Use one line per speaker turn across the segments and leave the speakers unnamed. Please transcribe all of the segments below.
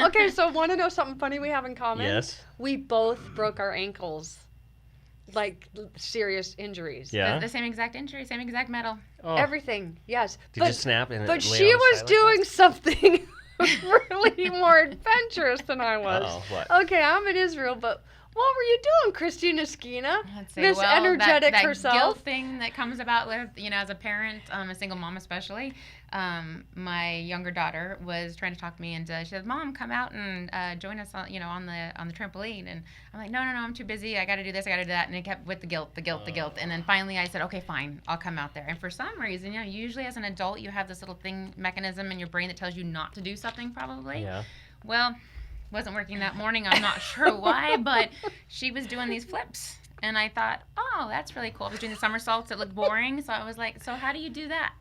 Okay, so want to know something funny we have in common?
Yes.
We both broke our ankles. Like serious injuries.
Yeah.
The same exact injury, same exact metal.
Oh.
Everything, yes.
Did you snap and
But
lay
she
on the
was
side like
doing
that?
something really more adventurous than I was.
Uh-oh, what?
Okay, I'm in Israel, but what were you doing, Christina Eskina?
Let's see.
Miss
Well,
Energetic
that
herself.
guilt thing that comes about with, as a parent, a single mom especially. My younger daughter was trying to talk me into. She said, "Mom, come out and join us on the trampoline." And I'm like, "No, I'm too busy. I got to do this. I got to do that." And it kept with the guilt. And then finally, I said, "Okay, fine. I'll come out there." And for some reason, usually as an adult, you have this little mechanism in your brain that tells you not to do something. Probably.
Yeah.
Well, wasn't working that morning. I'm not sure why, but she was doing these flips. And I thought, oh, that's really cool. I was doing the somersaults. It looked boring. So I was like, so how do you do that?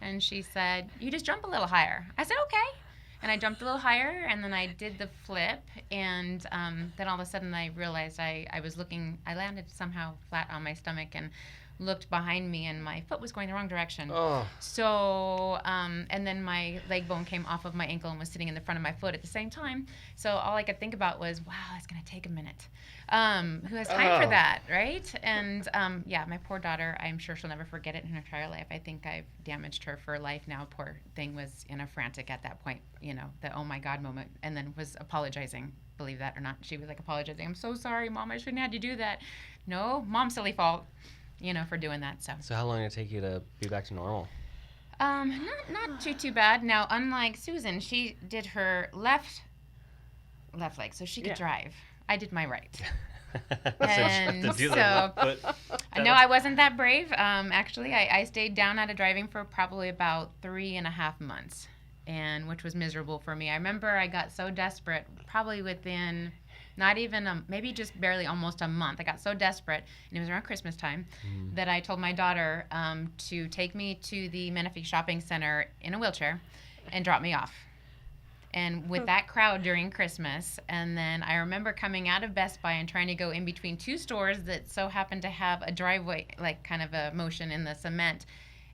And she said, you just jump a little higher. I said, okay. And I jumped a little higher, and then I did the flip. And then all of a sudden I realized I landed somehow flat on my stomach and looked behind me, and my foot was going the wrong direction.
Oh.
So, and then my leg bone came off of my ankle and was sitting in the front of my foot at the same time. So all I could think about was, wow, it's going to take a minute. Who has time for that, right? And my poor daughter, I'm sure she'll never forget it in her entire life. I think I've damaged her for life now. Poor thing was in a frantic at that point, the oh my God moment, and then was apologizing. Believe that or not, she was like apologizing. I'm so sorry, Mom. I shouldn't have had you do that. No, Mom's silly fault. For doing that. So
how long did it take you to be back to normal?
Not too bad. Now, unlike Susan, she did her left leg, so she could drive. I did my right. And so I know I wasn't that brave. Actually, I stayed down out of driving for probably about 3.5 months, and which was miserable for me. I remember I got so desperate, probably within not even maybe just barely almost a month. I got so desperate, and it was around Christmas time, that I told my daughter to take me to the Menifee Shopping Center in a wheelchair and drop me off. And with that crowd during Christmas, and then I remember coming out of Best Buy and trying to go in between two stores that so happened to have a driveway, like kind of a motion in the cement.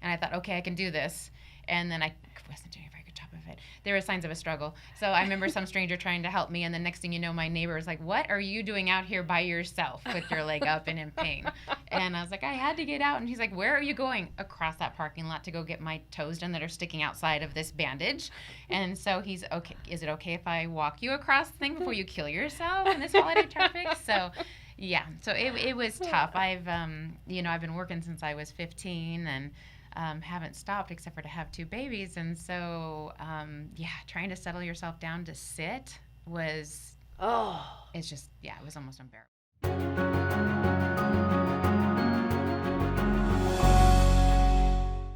And I thought, okay, I can do this. And then I wasn't doing a very good job of it. There were signs of a struggle. So I remember some stranger trying to help me, and the next thing you know, my neighbor was like, what are you doing out here by yourself with your leg up and in pain? And I was like, I had to get out. And he's like, where are you going? Across that parking lot to go get my toes done that are sticking outside of this bandage. And so he's, okay, is it okay if I walk you across the thing before you kill yourself in this holiday traffic? So yeah, so it was tough. I've been working since I was 15, and haven't stopped except for to have 2 babies. And so, trying to settle yourself down to sit was, it was almost unbearable.